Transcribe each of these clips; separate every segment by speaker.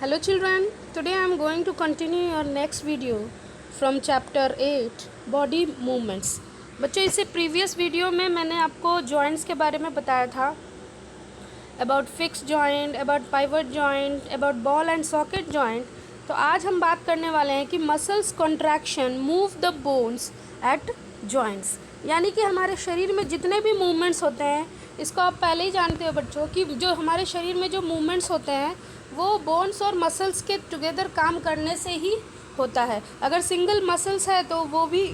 Speaker 1: Hello children, today I am going to continue your next video from chapter 8 body movements। बच्चों इसे previous video में मैंने आपको joints के बारे में बताया था, about fix joint, about pivot joint, about ball and socket joint. तो आज हम बात करने वाले हैं कि muscles contraction move the bones at joints, यानी कि हमारे शरीर में जितने भी मूवमेंट्स होते हैं, इसको आप पहले ही जानते हो बच्चों कि जो हमारे शरीर में जो मूवमेंट्स होते हैं वो बोन्स और मसल्स के टुगेदर काम करने से ही होता है। अगर सिंगल मसल्स है तो वो भी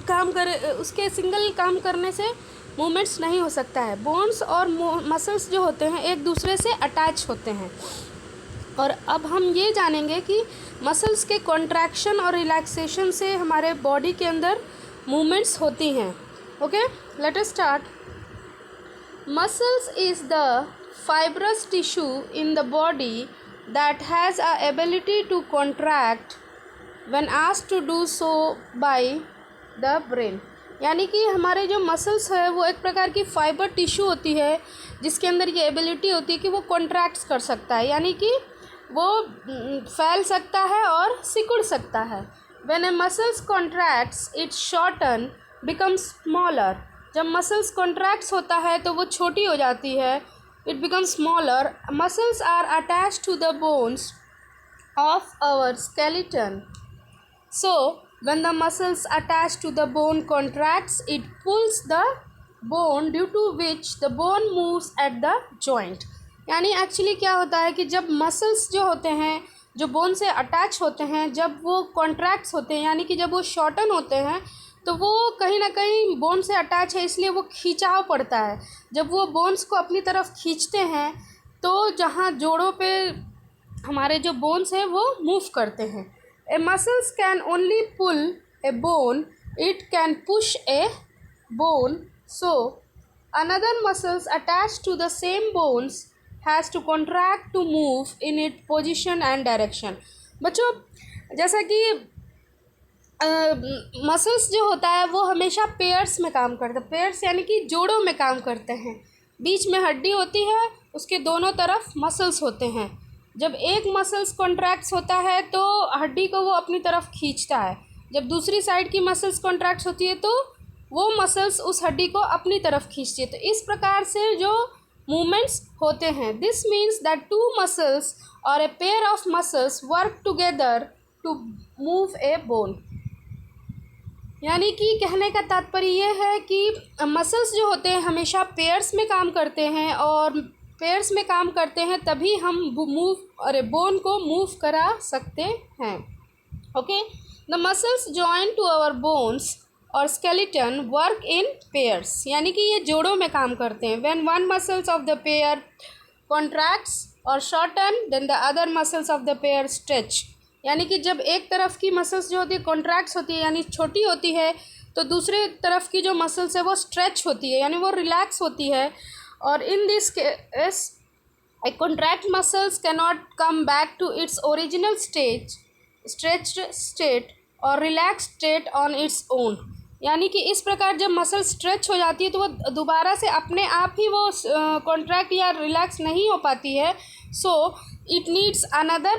Speaker 1: काम करे, उसके सिंगल काम करने से मूवमेंट्स नहीं हो सकता है। बोन्स और मसल्स जो होते हैं एक दूसरे से अटैच होते हैं। और अब हम ये जानेंगे कि मसल्स के कॉन्ट्रैक्शन और रिलैक्सेशन से हमारे बॉडी के अंदर मूवमेंट्स होती हैं। Okay, let us start. Muscles is the fibrous tissue in the body that has a ability to contract when asked to do so by the brain। यानी कि हमारे जो मसल्स है वो एक प्रकार की फाइबर टिश्यू होती है जिसके अंदर ये एबिलिटी होती है कि वो कॉन्ट्रैक्ट्स कर सकता है, यानी कि वो फैल सकता है और सिकुड़ सकता है। When a muscles contracts it shorten becomes smaller। जब मसल्स कॉन्ट्रैक्ट्स होता है तो वो छोटी हो जाती है, it becomes smaller। Muscles are attached to the bones of our skeleton, so when the muscles attached to the bone contracts it pulls the bone, due to which the bone moves at the joint। यानी actually क्या होता है कि जब muscles जो होते हैं जो बोन से अटैच होते हैं, जब वो कॉन्ट्रैक्ट्स होते हैं यानी कि जब वो शॉर्टन होते हैं तो वो कहीं ना कहीं बोन से अटैच है, इसलिए वो खिंचाव पड़ता है। जब वो बोन्स को अपनी तरफ खींचते हैं तो जहाँ जोड़ों पे हमारे जो बोन्स हैं वो मूव करते हैं। A muscles can only pull a bone, it can push a bone, so another muscles attach to the same bones has to contract to move in it position and direction. बच्चों जैसा कि muscles जो होता है वो हमेशा pairs में काम करता है। पेयर्स यानी कि जोड़ों में काम करते हैं। बीच में हड्डी होती है, उसके दोनों तरफ मसल्स होते हैं। जब एक मसल्स कॉन्ट्रैक्ट्स होता है तो हड्डी को वो अपनी तरफ खींचता है, जब दूसरी साइड की मसल्स कॉन्ट्रैक्ट्स होती है तो वो मसल्स उस हड्डी को अपनी तरफ खींचती है। तो इस प्रकार से जो मूवमेंट्स होते हैं, this means that two muscles or a pair of muscles work together to move a bone. यानी कि कहने का तात्पर्य ये है कि मसल्स जो होते हैं हमेशा पेयर्स में काम करते हैं, और पेयर्स में काम करते हैं तभी हम बोन को मूव करा सकते हैं। Okay, the muscles join to our bones और स्केलेटन वर्क इन पेयर्स, यानी कि ये जोड़ों में काम करते हैं। When one muscles of the pair contracts और shorten then the other muscles of the pair stretch. यानी कि जब एक तरफ की मसल्स जो होती है कॉन्ट्रैक्ट्स होती है यानी छोटी होती है, तो दूसरे तरफ की जो मसल्स है वो स्ट्रेच होती है यानी वो रिलैक्स होती है। और in this case a contract muscles can not come back to its original stretched state or relax state on its own. यानी कि इस प्रकार जब मसल स्ट्रेच हो जाती है तो वो दोबारा से अपने आप ही वो कॉन्ट्रैक्ट या रिलैक्स नहीं हो पाती है। सो it needs another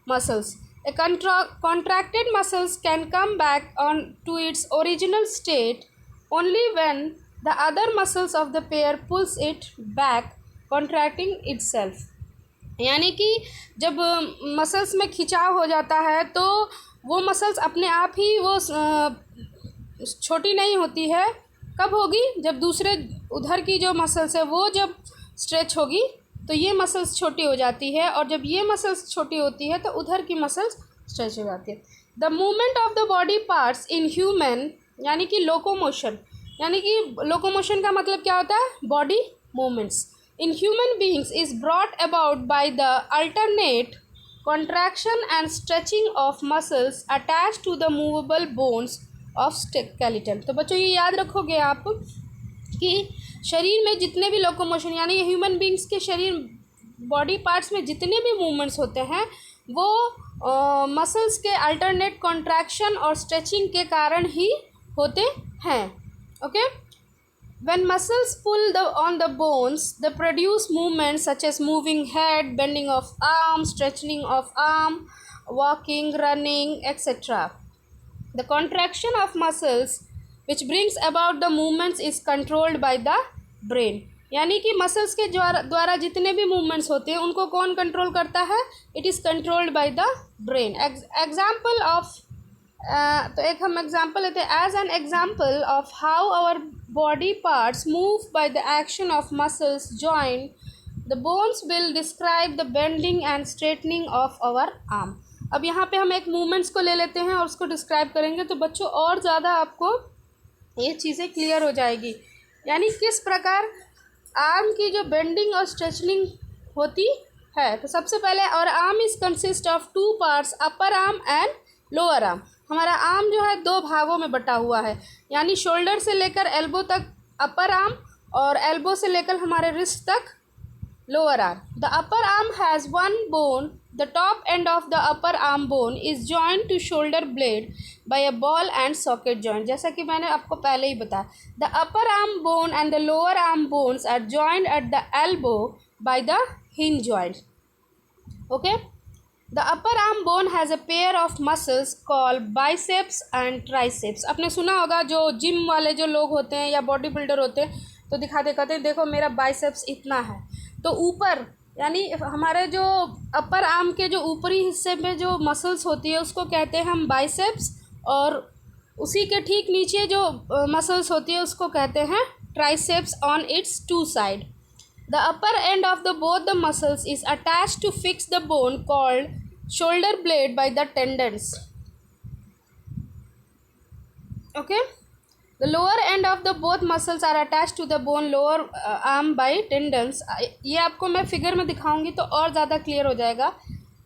Speaker 1: muscles। A contracted muscles can come back on to its original state only when the other muscles of the pair pulls it back, contracting itself। यानी कि जब मसल्स में खिंचाव हो जाता है तो वो मसल्स अपने आप ही वो छोटी नहीं होती है। कब होगी? जब दूसरे उधर की जो मसल्स है वो जब स्ट्रेच होगी तो ये मसल्स छोटी हो जाती है, और जब ये मसल्स छोटी होती है तो उधर की मसल्स स्ट्रेच हो जाती है। The movement of the body parts in human, यानी कि लोकोमोशन, यानी कि लोकोमोशन का मतलब क्या होता है? Body movements in human beings is brought about by the alternate contraction and stretching of muscles attach to the movable bones of skeleton. तो बच्चों ये याद रखोगे आप कि शरीर में जितने भी लोकोमोशन यानी ह्यूमन बींग्स के शरीर बॉडी पार्ट्स में जितने भी मूवमेंट्स होते हैं वो मसल्स के अल्टरनेट कॉन्ट्रैक्शन और स्ट्रेचिंग के कारण ही होते हैं। Okay, When muscles pull on the bones, they produce movements such as moving head, bending of arm, stretching of arm, walking, running, etc. The contraction of muscles which brings about the movements is controlled by the brain. यानी कि muscles के द्वारा जितने भी movements होते हैं उनको कौन कंट्रोल करता है? It is controlled by the brain. Example of तो एक हम एग्जाम्पल लेते हैं. As an example of how our body parts move by the action of muscles joint, the bones will describe the bending and straightening of our arm. अब यहाँ पे हम एक मूवमेंट्स को ले लेते हैं और उसको डिस्क्राइब करेंगे तो बच्चों और ज़्यादा आपको ये चीज़ें क्लियर हो जाएगी. यानी किस प्रकार आर्म की जो बेंडिंग और स्ट्रेचनिंग होती है. तो सबसे पहले और arm is consist of two parts, upper arm and lower arm. हमारा आर्म जो है दो भागों में बटा हुआ है. यानी शोल्डर से लेकर एल्बो तक अपर आर्म और एल्बो से लेकर हमारे रिस्ट तक lower arm. The upper arm has one bone. The top end of the upper arm bone is joint to shoulder blade by a ball and socket joint. जैसा कि मैंने आपको पहले ही बताया. The upper arm bone and the lower arm bones are joint at the elbow by the hinge joint. Okay. The upper arm bone has a pair of muscles called biceps and triceps. आपने सुना होगा जो gym वाले जो लोग होते हैं या बॉडी बिल्डर होते हैं तो दिखाते कहते हैं देखो मेरा बाइसेप्स इतना है. तो ऊपर यानी हमारे जो अपर आर्म के जो ऊपरी हिस्से में जो मसल्स होती है उसको कहते हैं हम बाइसेप्स, और उसी के ठीक नीचे जो मसल्स होती है उसको कहते हैं triceps on its two side. The upper end of the both the muscles is attached to fix the bone called shoulder blade by the tendons. Okay. The lower end of the both muscles are attached to the bone lower arm by tendons. ये आपको मैं figure में दिखाऊंगी तो और ज़्यादा clear हो जाएगा.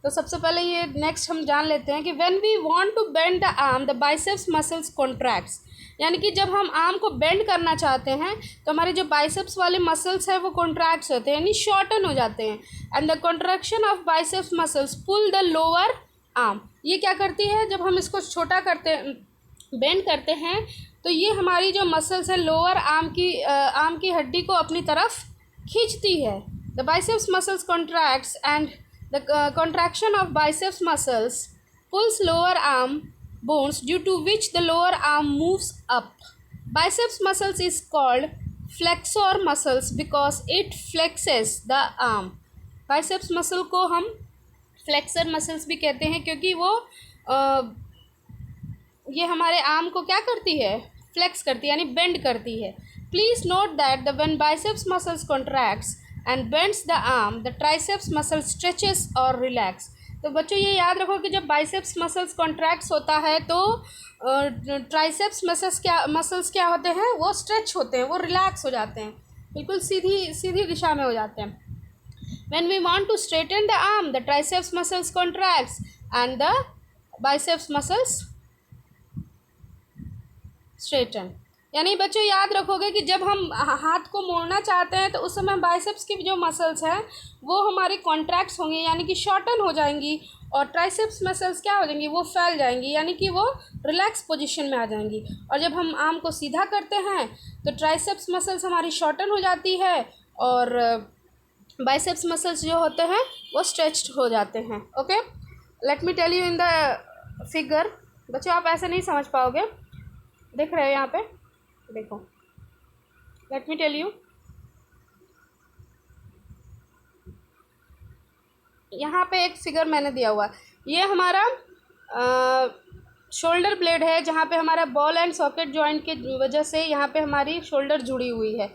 Speaker 1: तो सबसे पहले ये नेक्स्ट हम जान लेते हैं कि when we want to bend the arm, the biceps muscles contracts. यानी कि जब हम आर्म को बेंड करना चाहते हैं तो हमारे जो बाइसेप्स वाले मसल्स हैं वो कॉन्ट्रैक्ट्स होते हैं यानी शॉर्टन हो जाते हैं. And the contraction of biceps muscles pull the lower arm. ये क्या करती है? जब हम इसको छोटा करते बेंड करते हैं तो ये हमारी जो मसल्स है लोअर आर्म की हड्डी को अपनी तरफ खींचती है. The biceps muscles contracts and the contraction of biceps muscles pulls lower arm bones, due to which the lower arm moves up. Biceps muscles is called flexor muscles because it flexes the arm. Biceps muscle को हम flexor muscles भी कहते हैं क्योंकि वो ये हमारे arm को क्या करती है? फ्लेक्स करती है यानी बेंड करती है. Please note that when biceps muscles contracts and bends the arm, the triceps muscle stretches or relax. तो बच्चों ये याद रखो कि जब बाइसेप्स मसल्स कॉन्ट्रैक्ट्स होता है तो ट्राइसेप्स मसल्स क्या होते हैं? वो स्ट्रेच होते हैं, वो रिलैक्स हो जाते हैं, बिल्कुल सीधी दिशा में हो जाते हैं. When we want to straighten the arm, the triceps muscles contracts and the biceps muscles straighten. यानी बच्चों याद रखोगे कि जब हम हाथ को मोड़ना चाहते हैं तो उस समय बाइसेप्स की जो मसल्स हैं वो हमारी कॉन्ट्रैक्ट्स होंगी यानी कि शॉर्टन हो जाएंगी, और ट्राइसेप्स मसल्स क्या हो जाएंगी? वो फैल जाएंगी यानी कि वो रिलैक्स पोजीशन में आ जाएंगी. और जब हम आर्म को सीधा करते हैं तो ट्राइसेप्स मसल्स हमारी शॉर्टन हो जाती है और बाइसेप्स मसल्स जो होते हैं वो स्ट्रेच्ड हो जाते हैं. Okay. Let me tell you in the figure. बच्चों आप ऐसे नहीं समझ पाओगे. देख रहे हो यहाँ पे? देखो, लेट मी टेल यू. यहाँ पे एक फिगर मैंने दिया हुआ है. ये हमारा शोल्डर ब्लेड है जहाँ पे हमारा बॉल एंड सॉकेट जॉइंट के वजह से यहाँ पे हमारी शोल्डर जुड़ी हुई है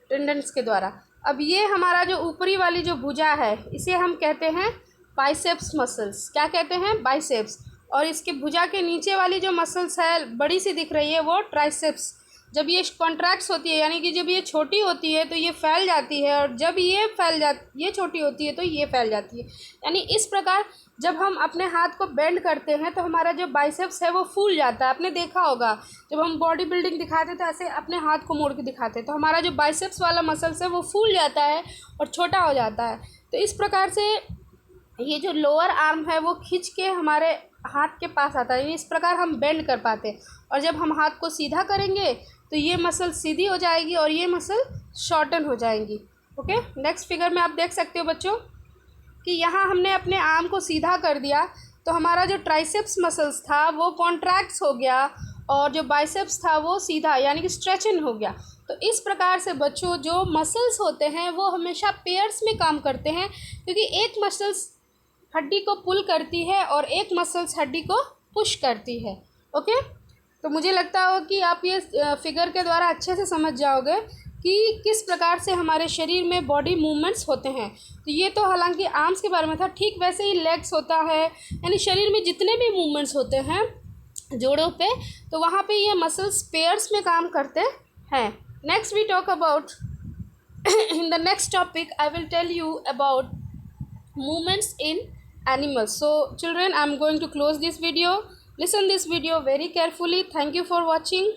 Speaker 1: टेंडन्स के द्वारा. अब ये हमारा जो ऊपरी वाली जो भुजा है इसे हम कहते हैं बाइसेप्स मसल्स. क्या कहते हैं? बाइसेप्स. और इसके भुजा के नीचे वाली जो मसल्स है बड़ी सी दिख रही है वो ट्राइसेप्स. जब ये कॉन्ट्रैक्ट्स होती है यानी कि जब ये छोटी होती है तो ये फैल जाती है, और जब ये छोटी होती है तो ये फैल जाती है. यानी इस प्रकार जब हम अपने हाथ को बेंड करते हैं तो हमारा जो बाइसेप्स है वो फूल जाता है. आपने देखा होगा जब हम बॉडी बिल्डिंग दिखाते थे ऐसे अपने हाथ को मोड़ के दिखाते तो हमारा जो बाइसेप्स वाला मसल्स है वो फूल जाता है और छोटा हो जाता है. तो इस प्रकार से ये जो लोअर आर्म है वो खींच के हमारे हाथ के पास आता है. इस प्रकार हम बेंड कर पाते हैं. और जब हम हाथ को सीधा करेंगे तो ये मसल सीधी हो जाएगी और ये मसल शॉर्टन हो जाएंगी। ओके, नेक्स्ट फिगर में आप देख सकते हो बच्चों कि यहाँ हमने अपने आर्म को सीधा कर दिया तो हमारा जो ट्राइसेप्स मसल्स था वो कॉन्ट्रैक्ट्स हो गया और जो बाइसेप्स था वो सीधा यानी कि स्ट्रेचन हो गया। तो इस प्रकार से बच्चों जो मसल्स होते हैं वो हमेशा पेयर्स में काम करते हैं, क्योंकि एक मसल्स हड्डी को पुल करती है और एक मसल्स हड्डी को पुश करती है। ओके, तो मुझे लगता हो कि आप ये फिगर के द्वारा अच्छे से समझ जाओगे कि किस प्रकार से हमारे शरीर में बॉडी मूवमेंट्स होते हैं। तो ये तो हालांकि आर्म्स के बारे में था, ठीक वैसे ही लेग्स होता है, यानी शरीर में जितने भी मूवमेंट्स होते हैं जोड़ों पे, तो वहाँ पे ये मसल्स पेयर्स में काम करते हैं। Next we talk about in the next topic I will tell you about movements in animals. So children, I'm going to close this video. Listen this video very carefully. Thank you for watching.